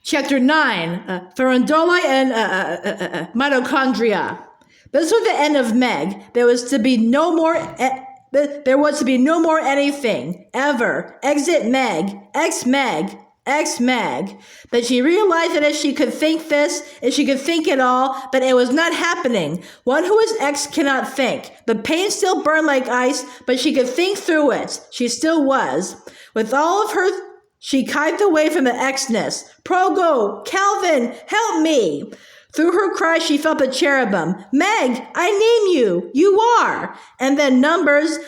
Chapter 9, Farandolae and Mitochondria. This was the end of Meg. There was to be no more anything, ever. Exit Meg, ex-Meg, ex-Meg. But she realized that if she could think it all, but it was not happening. One who is ex cannot think. The pain still burned like ice, but she could think through it. She still was. With all of her, she kived away from the Xness. Progo, Calvin, help me. Through her cry, she felt the cherubim. Meg, I name you. You are. And then numbers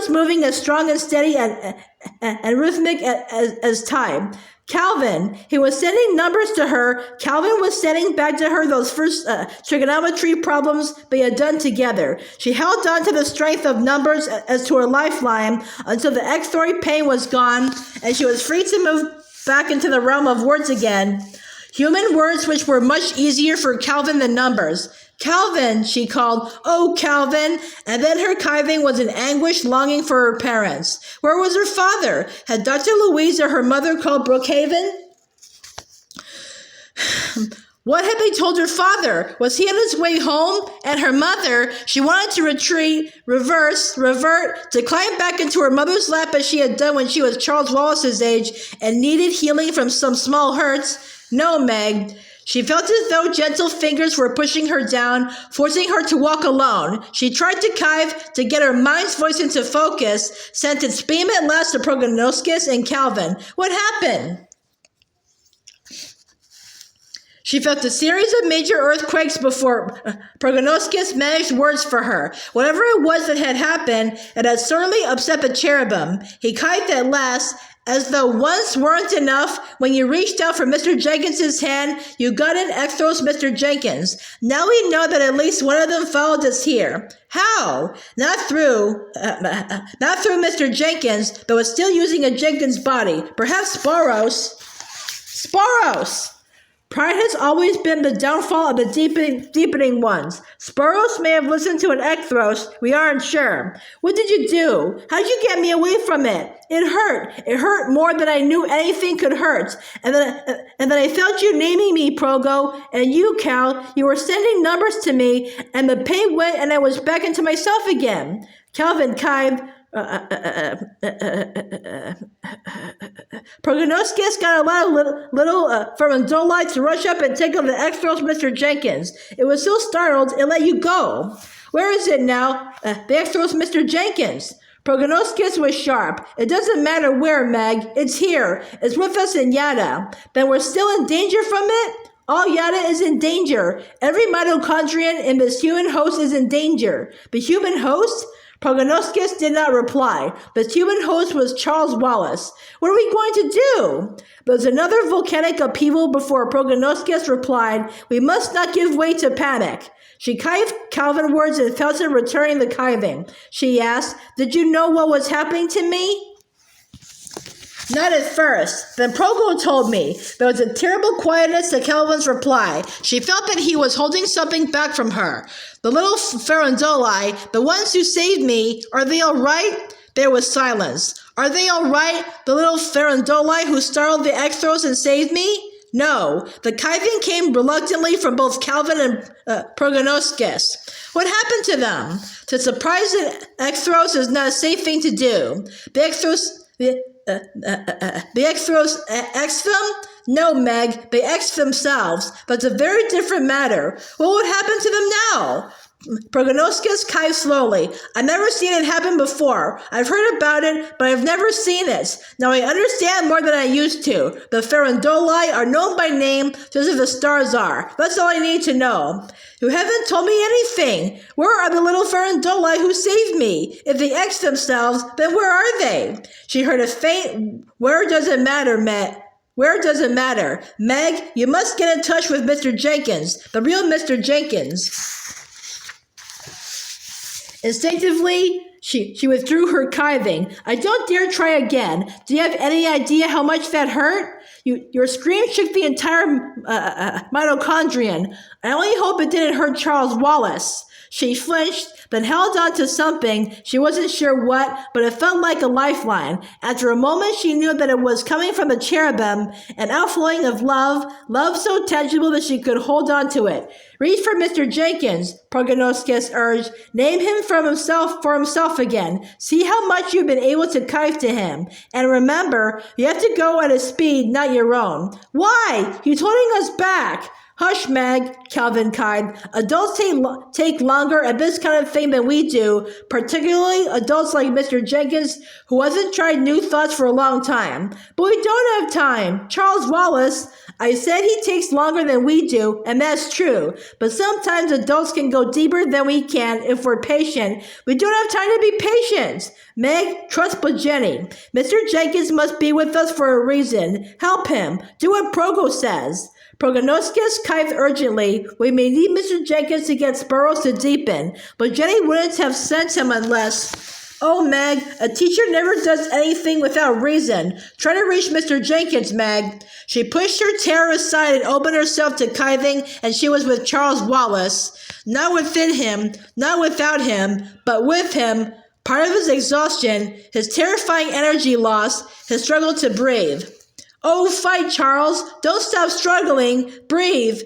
moving as strong and steady and rhythmic as time. Calvin, he was sending numbers to her. Calvin was sending back to her those first trigonometry problems they had done together. She held on to the strength of numbers as to her lifeline until the Echthroi pain was gone and she was free to move back into the realm of words again. Human words which were much easier for Calvin than numbers. Calvin, she called, oh, Calvin, and then her kiving was in anguish, longing for her parents. Where was her father? Had Dr. Louise or her mother called Brookhaven? What had they told her father? Was he on his way home? And her mother, she wanted to revert, to climb back into her mother's lap as she had done when she was Charles Wallace's age and needed healing from some small hurts. No, Meg. She felt as though gentle fingers were pushing her down, forcing her to walk alone. She tried to kive to get her mind's voice into focus, sent its beam at last to Proginoskes and Calvin. What happened? She felt a series of major earthquakes before Proginoskes managed words for her. Whatever it was that had happened, it had certainly upset the cherubim. He kived at last, as though once weren't enough. When you reached out for Mr. Jenkins's hand, you got in Echthros, Mr. Jenkins. Now we know that at least one of them followed us here. How? Not through Mr. Jenkins, but was still using a Jenkins body. Perhaps Sporos. Pride has always been the downfall of the deepening ones. Sporos may have listened to an Echthros. We aren't sure. What did you do? How did you get me away from it? It hurt. It hurt more than I knew anything could hurt. And then I felt you naming me, Progo, and you, Cal. You were sending numbers to me, and the pain went, and I was back into myself again. Calvin kived. Proginoskes got a lot of little Farandolae to rush up and take on the Echthros, Mr. Jenkins. It was so startled, it let you go. Where is it now? The Echthros, Mr. Jenkins. Proginoskes was sharp. It doesn't matter where, Meg. It's here. It's with us in Yada. Then we're still in danger from it? All Yada is in danger. Every mitochondrian in this human host is in danger. The human host? Proginoskes did not reply. The human host was Charles Wallace. What are we going to do? There was another volcanic upheaval before Proginoskes replied, we must not give way to panic. She kived Calvin words and felt him returning the kiving. She asked, did you know what was happening to me? Not at first. Then Progo told me. There was a terrible quietness to Calvin's reply. She felt that he was holding something back from her. The little Farandolae, the ones who saved me, are they all right? There was silence. Are they all right? The little Farandolae who startled the Echthros and saved me? No. The kiving came reluctantly from both Calvin and Proginoskes. What happened to them? To surprise the Echthros is not a safe thing to do. The Echthros X them? No, Meg, they X themselves, but it's a very different matter. What would happen to them now? Proginoskes kived slowly. I've never seen it happen before. I've heard about it, but I've never seen it. Now I understand more than I used to. The Farandolae are known by name, just as the stars are. That's all I need to know. You haven't told me anything. Where are the little Farandolae who saved me? If they X themselves, then where are they? She heard a faint, where does it matter, Meg? Where does it matter? Meg, you must get in touch with Mr. Jenkins, the real Mr. Jenkins. Instinctively, She withdrew her kiving. I don't dare try again. Do you have any idea how much that hurt? Your scream shook the entire mitochondrion. I only hope it didn't hurt Charles Wallace. She flinched, then held on to something. She wasn't sure what, but it felt like a lifeline. After a moment, she knew that it was coming from the cherubim, an outflowing of love so tangible that she could hold on to it. Reach for Mr. Jenkins, Proginoskes urged. Name him for himself again. See how much you've been able to kive to him. And remember, you have to go at his speed, not your own. Why? He's holding us back. Hush, Meg, Calvin cried. Adults take longer at this kind of thing than we do, particularly adults like Mr. Jenkins, who hasn't tried new thoughts for a long time. But we don't have time. Charles Wallace, I said he takes longer than we do, and that's true. But sometimes adults can go deeper than we can if we're patient. We don't have time to be patient. Meg, trust but Jenny. Mr. Jenkins must be with us for a reason. Help him. Do what Progo says. Proginoskes kived urgently. We may need Mr. Jenkins to get Spurrows to deepen, but Jenny wouldn't have sent him unless... Oh, Meg, a teacher never does anything without reason. Try to reach Mr. Jenkins, Meg. She pushed her terror aside and opened herself to kiving, and she was with Charles Wallace. Not within him, not without him, but with him. Part of his exhaustion, his terrifying energy loss, his struggle to breathe. Oh, fight, Charles. Don't stop struggling. Breathe.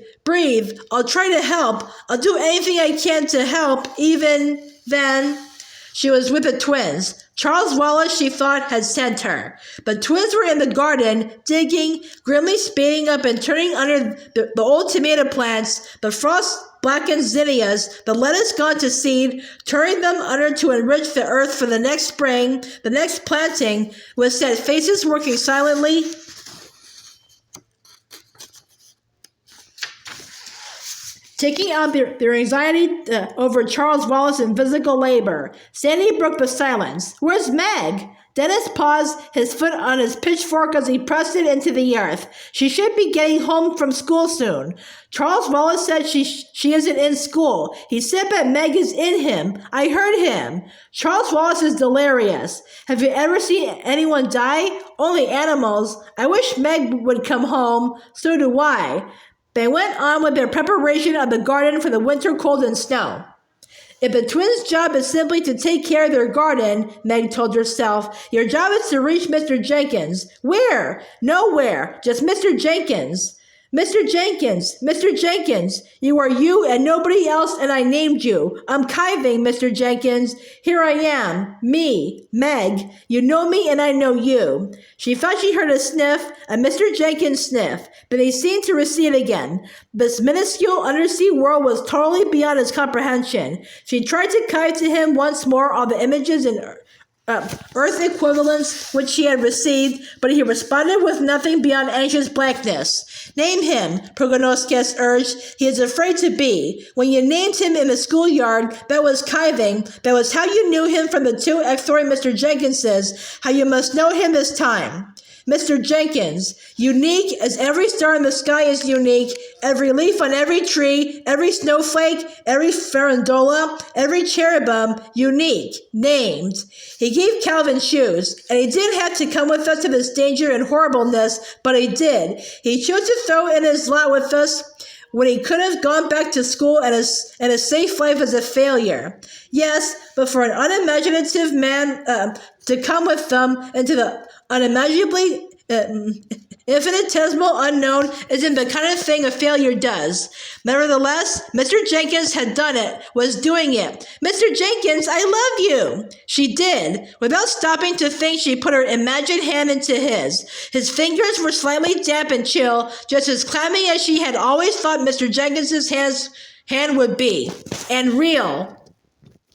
I'll try to help. I'll do anything I can to help, even then. She was with the twins. Charles Wallace, she thought, had sent her. But twins were in the garden, digging, grimly spading up and turning under the old tomato plants, the frost-blackened zinnias, the lettuce gone to seed, turning them under to enrich the earth for the next spring, the next planting, with set faces working silently, taking out their anxiety over Charles Wallace in physical labor. Sandy broke the silence. Where's Meg? Dennis paused, his foot on his pitchfork as he pressed it into the earth. She should be getting home from school soon. Charles Wallace said she isn't in school. He said that Meg is in him. I heard him. Charles Wallace is delirious. Have you ever seen anyone die? Only animals. I wish Meg would come home. So do I. They went on with their preparation of the garden for the winter cold and snow. If the twins' job is simply to take care of their garden, Meg told herself, your job is to reach Mr. Jenkins. Where? Nowhere. Just Mr. Jenkins. Mr. Jenkins, you are you and nobody else, and I named you. I'm kiving, Mr. Jenkins. Here I am. Me, Meg. You know me and I know you. She thought she heard a sniff, a Mr. Jenkins sniff, but he seemed to recede again. This minuscule undersea world was totally beyond his comprehension. She tried to kive to him once more all the images and earth equivalents which she had received, but he responded with nothing beyond anxious blankness. Name him, Proginoskes urged. He is afraid to be. When you named him in the schoolyard, that was kiving. That was how you knew him from the two Echthroi Mr. Jenkinses, how you must know him this time. Mr. Jenkins, unique as every star in the sky is unique, every leaf on every tree, every snowflake, every farandolae, every cherubim, unique, named. He gave Calvin shoes, and he didn't have to come with us to this danger and horribleness, but he did. He chose to throw in his lot with us when he could have gone back to school and a safe life as a failure. Yes, but for an unimaginative man to come with them into the unimaginably infinitesimal unknown isn't the kind of thing a failure does. Nevertheless, Mr. Jenkins had done it, was doing it. Mr. Jenkins, I love you. She did. Without stopping to think, she put her imagined hand into his. His fingers were slightly damp and chill, just as clammy as she had always thought Mr. Jenkins's hand would be. And real.